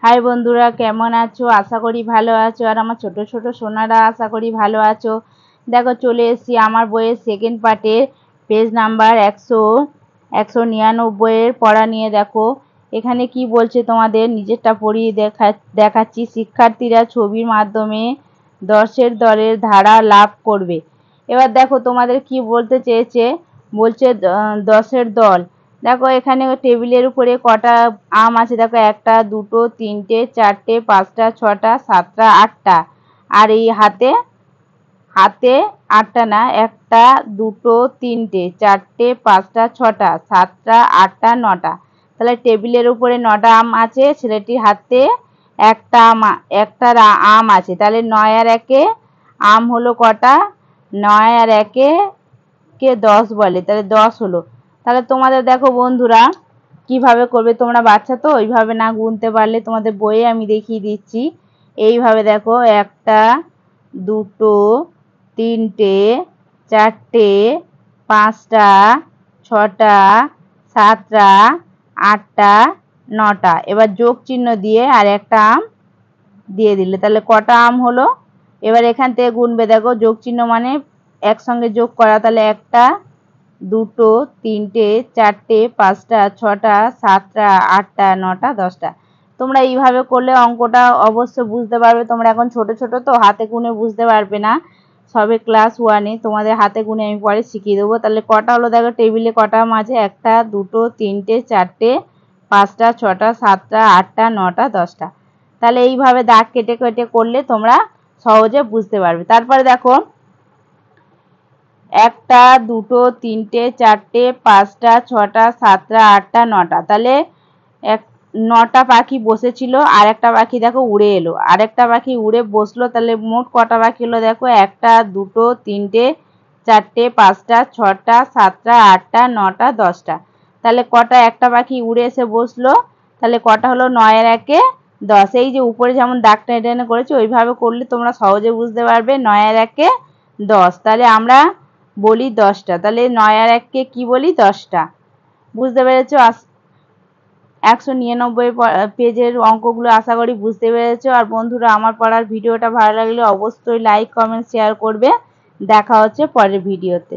High বন্ধুরা, কেমন আছো? আশা করি ভালো আছো। আর আমার ছোট ছোট সোনারা আশা করি ভালো আছো। দেখো, চলে এসেছি আমার বইয়ের সেকেন্ড পার্টে, পেজ নাম্বার 199 পড়া নিয়ে। দেখো এখানে কি বলছে, তোমাদের নিজেরটা পড়িয়ে দেখাচ্ছি। শিক্ষার্থীরা ছবির মাধ্যমে দশের দলের ধারা লাভ করবে। এবার দেখো তোমাদের কি বলতে চেয়েছে, বলছে দশের দল। দেখো এখানে টেবিলের উপরে কটা আম আছে, দেখো 1টা 2টো 3টে 4টে 5টা 6টা 7টা 8টা। আর এই হাতে হাতে 8টা না, 1টা 2টো 3টে 4টে 5টা 6টা 7টা 8টা 9টা। তাহলে টেবিলের উপরে 9টা আম আছে, ছেলেটির হাতে একটা আম আছে। তাহলে 9 আর 1-এ আম হলো কটা? 9 আর 1-এ 10 বলে, তাহলে 10 হলো। তাহলে তোমাদের দেখো বন্ধুরা কিভাবে করবে, তোমরা বাচ্চা তো ওইভাবে না গুনতে পারলে তোমাদের বইয়ে আমি দেখিয়ে দিচ্ছি। এইভাবে দেখো, 1টা 2টো 3টে 4টে 5টা 6টা 7টা 8টা 9টা। এবার যোগ চিহ্ন দিয়ে আর একটা আম দিয়ে দিলে তাহলে কটা আম হলো। এবার এখান থেকে গুনবে, দেখো যোগ চিহ্ন মানে একসঙ্গে যোগ করা। তাহলে 1টা 2টো 3টে 4টে 5টা 6টা 7টা 8টা 9টা 10টা। তোমরা এইভাবে করলে অঙ্কটা অবশ্য বুঝতে পারবে। তোমরা এখন ছোট ছোট তো হাতে গুনে বুঝতে পারবে না, সবে ক্লাস 1-এ। তোমাদের হাতে গুনে আমি পরে শিখিয়ে দেবো। তাহলে কটা হলো দেখো, টেবিলে কটা আম আছে? 1টা 2টো 3টে 4টে 5টা 6টা 7টা 8টা 9টা 10টা। তাহলে এইভাবে দাগ কেটে কেটে করলে তোমরা সহজে বুঝতে পারবে। তারপরে দেখো, 1টা 2টো 3টে 4টে 5টা 6টা 7টা 8টা 9টা। তাহলে 9টা পাখি বসেছিল, আর একটা পাখি দেখো উড়ে এলো, আরেকটা পাখি উড়ে বসলো। তাহলে মোট কটা পাখি হলো দেখো, 1টা 2টো 3টে 4টে 5টা 6টা 7টা 8টা 9টা 10টা। তাহলে কটা? একটা পাখি উড়ে এসে বসলো, তাহলে কটা হলো? 9 আর 1-এ 10। এই যে উপরে যেমন দাগটা টেনে করেছি ওইভাবে করলে তোমরা সহজে বুঝতে পারবে। 9 আর 1-এ 10, তাহলে আমরা বলি 10টা। তাহলে 9 আর 1-কে কি বলি? 10টা। বুঝতে পেরেছো? 199 পেজের অঙ্কগুলো আশা করি বুঝতে পেরেছো। আর বন্ধুরা, আমার পড়ার ভিডিওটা ভালো লাগলে অবশ্যই লাইক কমেন্ট শেয়ার করবে। দেখা হচ্ছে পরের ভিডিওতে।